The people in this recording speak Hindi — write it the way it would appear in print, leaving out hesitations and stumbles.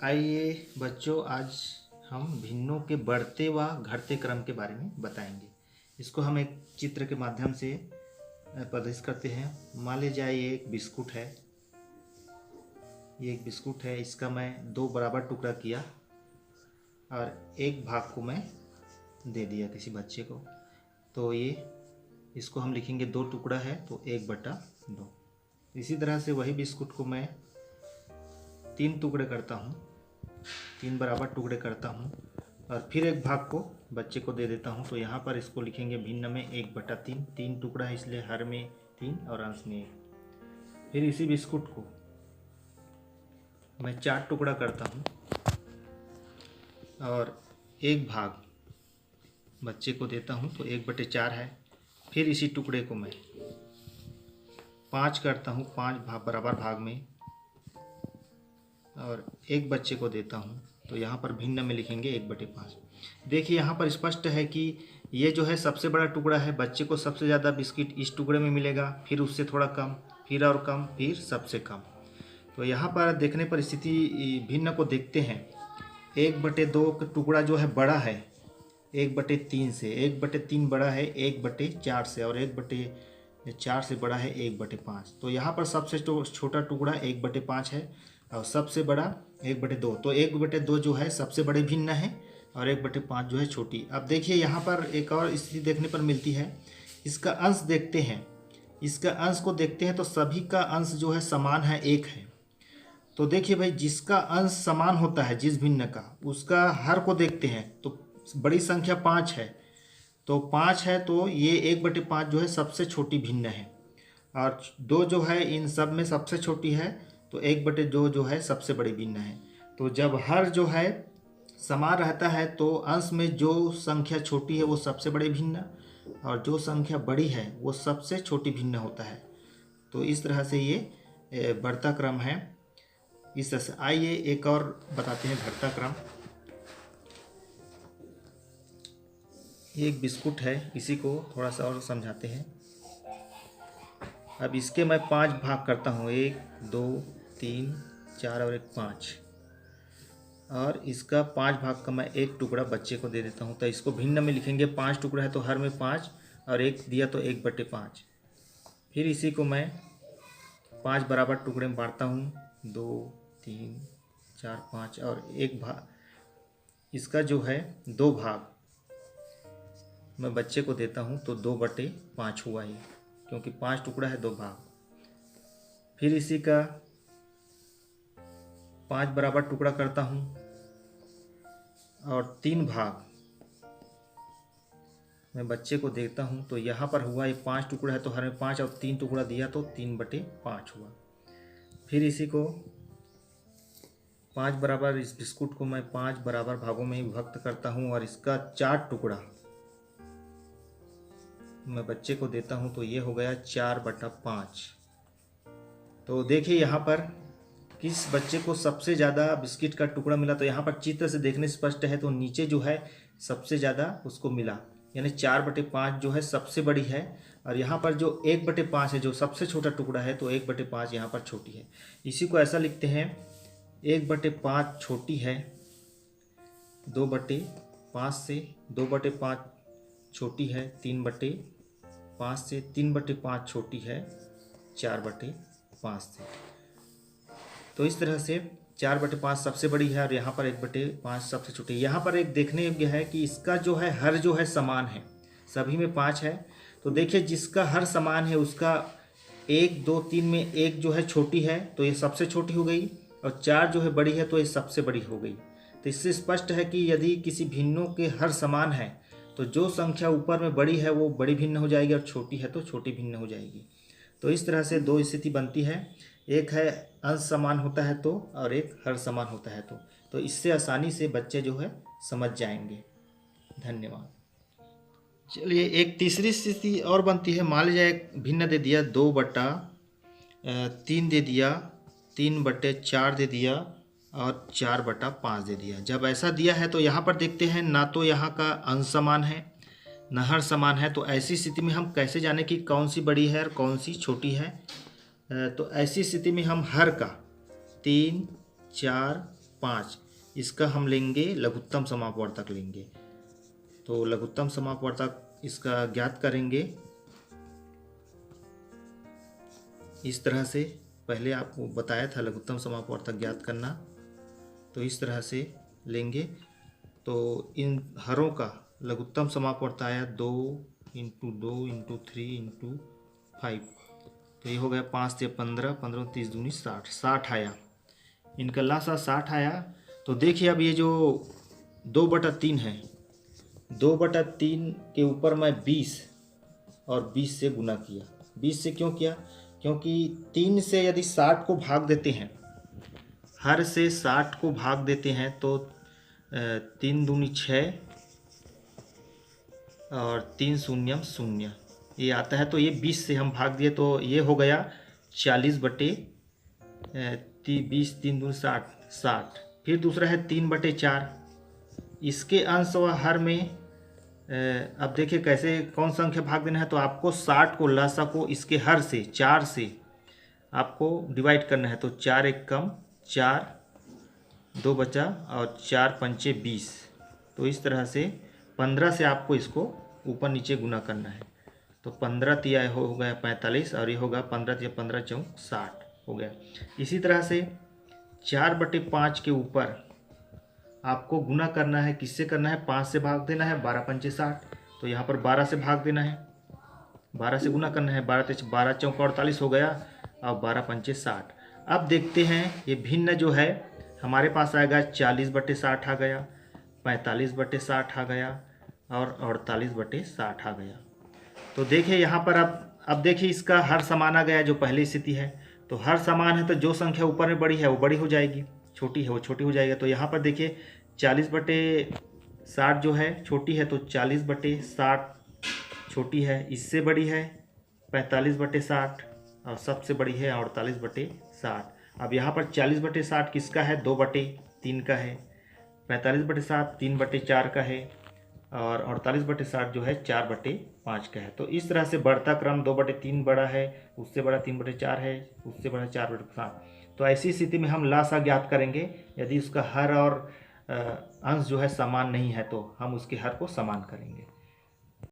आइए बच्चों, आज हम भिन्नों के बढ़ते व घटते क्रम के बारे में बताएंगे। इसको हम एक चित्र के माध्यम से प्रदर्शित करते हैं। मान लीजिए ये एक बिस्कुट है। ये एक बिस्कुट है, इसका मैं दो बराबर टुकड़ा किया और एक भाग को मैं दे दिया किसी बच्चे को। तो ये इसको हम लिखेंगे दो टुकड़ा है तो 1/2। इसी तरह से वही बिस्कुट को मैं 3 टुकड़े करता हूँ, 3 बराबर टुकड़े करता हूँ और फिर एक भाग को बच्चे को दे देता हूँ। तो यहाँ पर इसको लिखेंगे भिन्न में 1/3। 3 टुकड़ा है इसलिए हर में 3 और अंश में 1। फिर इसी बिस्कुट को मैं 4 टुकड़ा करता हूँ और एक भाग बच्चे को देता हूँ तो 1/4 है। फिर इसी टुकड़े को मैं 5 करता हूँ, 5 बराबर भाग में और एक बच्चे को देता हूँ। तो यहाँ पर भिन्न में लिखेंगे 1/5। देखिए यहाँ पर स्पष्ट है कि ये जो है सबसे बड़ा टुकड़ा है। बच्चे को सबसे ज़्यादा बिस्किट इस टुकड़े में मिलेगा, फिर उससे थोड़ा कम, फिर और कम, फिर सबसे कम। तो यहाँ पर देखने पर स्थिति भिन्न को देखते हैं। 1/2 का टुकड़ा जो है बड़ा है 1/3 से, 1/3 बड़ा है 1/4 से और 1/4 से बड़ा है 1/5। तो यहाँ पर सबसे छोटा टुकड़ा 1/5 है और सबसे बड़ा 1/2। तो 1/2 जो है सबसे बड़े भिन्न है और 1/5 जो है छोटी। अब देखिए यहाँ पर एक और स्थिति देखने पर मिलती है। इसका अंश देखते हैं, इसका अंश को देखते हैं तो सभी का अंश जो है समान है, 1 है। तो देखिए भाई, जिसका अंश समान होता है जिस भिन्न का, उसका हर को देखते हैं तो बड़ी संख्या 5 है। तो 5 है तो ये 1/5 जो है सबसे छोटी भिन्न है और 2 जो है इन सब में सबसे छोटी है। तो 1/2 जो है सबसे बड़ी भिन्न है। तो जब हर जो है समान रहता है तो अंश में जो संख्या छोटी है वो सबसे बड़ी भिन्न और जो संख्या बड़ी है वो सबसे छोटी भिन्न होता है। तो इस तरह से ये बढ़ता क्रम है। इस तरह से आइए एक और बताते हैं घटता क्रम। ये एक बिस्कुट है, इसी को थोड़ा सा और समझाते हैं। अब इसके मैं 5 भाग करता हूँ, 1 2 3 4 और 1 5। और इसका 5 भाग का मैं एक टुकड़ा बच्चे को दे देता हूँ। तो इसको भिन्न में लिखेंगे, 5 टुकड़ा है तो हर में 5 और 1 दिया तो 1/5। फिर इसी को मैं 5 बराबर टुकड़े में बांटता हूँ, 2 3 4 5 और एक भाग, इसका जो है 2 भाग मैं बच्चे को देता हूँ। तो 2/5 हुआ ही, क्योंकि 5 टुकड़ा है 2 भाग। फिर इसी का 5 बराबर टुकड़ा करता हूँ और 3 भाग मैं बच्चे को देता हूँ। तो यहाँ पर हुआ ये 5 टुकड़ा है तो हर में 5 और 3 टुकड़ा दिया तो 3/5 हुआ। फिर इसी को 5 बराबर, इस बिस्कुट को मैं 5 बराबर भागों में विभक्त करता हूँ और इसका 4 टुकड़ा मैं बच्चे को देता हूँ। तो ये हो गया 4/5। तो देखिए यहाँ पर किस बच्चे को सबसे ज़्यादा बिस्किट का टुकड़ा मिला। तो यहाँ पर चित्र से देखने स्पष्ट है, तो नीचे जो है सबसे ज़्यादा उसको मिला, यानी 4/5 जो है सबसे बड़ी है। और यहाँ पर जो 1/5 है जो सबसे छोटा टुकड़ा है, तो 1/5 यहाँ पर छोटी है। इसी को ऐसा लिखते हैं, 1/5 छोटी है 2/5 से, 2/5 छोटी है 3/5 से, 3/5 छोटी है 4/5 से। तो इस तरह से 4/5 सबसे बड़ी है और यहाँ पर 1/5 सबसे छोटी है। यहाँ पर एक देखने योग्य है कि इसका जो है हर जो है समान है, सभी में 5 है। तो देखिए जिसका हर समान है उसका 1 2 3 में 1 जो है छोटी है तो ये सबसे छोटी हो गई और 4 जो है बड़ी है तो ये सबसे बड़ी हो गई। तो इससे स्पष्ट है कि यदि किसी भिन्नों के हर समान है तो जो संख्या ऊपर में बड़ी है वो बड़ी भिन्न हो जाएगी और छोटी है तो छोटी भिन्न हो जाएगी। तो इस तरह से 2 स्थिति बनती है, एक है अंश समान होता है तो, और एक हर समान होता है तो इससे आसानी से बच्चे जो है समझ जाएंगे। धन्यवाद। चलिए एक तीसरी स्थिति और बनती है। मान लीजिए एक भिन्न दे दिया 2/3 दे दिया, 3/4 दे दिया और 4/5 दे दिया। जब ऐसा दिया है तो यहाँ पर देखते हैं ना तो यहाँ का अंश समान है न हर समान है। तो ऐसी स्थिति में हम कैसे जाने कि कौन सी बड़ी है और कौन सी छोटी है। तो ऐसी स्थिति में हम हर का 3 4 5, इसका हम लेंगे लघुत्तम समापवर्तक लेंगे। तो लघुत्तम समापवर्तक इसका ज्ञात करेंगे इस तरह से। पहले आपको बताया था लघुत्तम समापवर्तक ज्ञात करना, तो इस तरह से लेंगे। तो इन हरों का लघुत्तम समापवर्तक आया 2 × 2 × 3 × 5, तो ये हो गया 5 से 15, 15 30 दूनी 60, 60 आया। इनका लासा 60 आया। तो देखिए अब ये जो 2/3 है, 2/3 के ऊपर मैं 20 और 20 से गुना किया। 20 से क्यों किया? क्योंकि 3 से यदि 60 को भाग देते हैं, हर से 60 को भाग देते हैं तो 3 दूनी 6 और 3 शून्यम 0 ये आता है। तो ये 20 से हम भाग दिए तो ये हो गया 40/20, 3 दूनी 60। फिर दूसरा है 3/4, इसके अंश व हर में अब देखिए कैसे कौन सा संख्या भाग देना है। तो आपको 60 को लसा को इसके हर से 4 से आपको डिवाइड करना है। तो 4 एक कम 4, 2 बचा और 4 पंचे 20। तो इस तरह से 15 से आपको इसको ऊपर नीचे गुना करना है। तो 15 तिया हो गया 45 और ये होगा 15 तिया 15 चौक 60 हो गया। इसी तरह से 4/5 के ऊपर आपको गुना करना है। किससे करना है? 5 से भाग देना है, 12 पंचे 60। तो यहाँ पर 12 से भाग देना है, 12 से गुना करना है, 12 चौक 48 हो गया और 12 पंचे 60। अब देखते हैं ये भिन्न जो है हमारे पास आएगा 40/60 आ गया, 45/60 आ गया और 48/60 आ गया। तो देखिए यहाँ पर अब देखिए इसका हर समान आ गया जो पहली स्थिति है। तो हर समान है तो जो संख्या ऊपर में बड़ी है वो बड़ी हो जाएगी, छोटी है वो छोटी हो जाएगी। तो यहाँ पर देखिए 40/60 जो है छोटी है, तो 40/60 छोटी है, इससे बड़ी है 45/60 और सबसे बड़ी है 48/60। अब यहाँ पर 40/60 किसका है? 2/3 का है। 45/60 3/4 का है और 48/60 जो है 4/5 का है। तो इस तरह से बढ़ता क्रम 2/3 बड़ा है, उससे बड़ा 3/4 है, उससे बड़ा 4/7। तो ऐसी स्थिति में हम लासा ज्ञात करेंगे। यदि उसका हर और अंश जो है समान नहीं है तो हम उसके हर को समान करेंगे।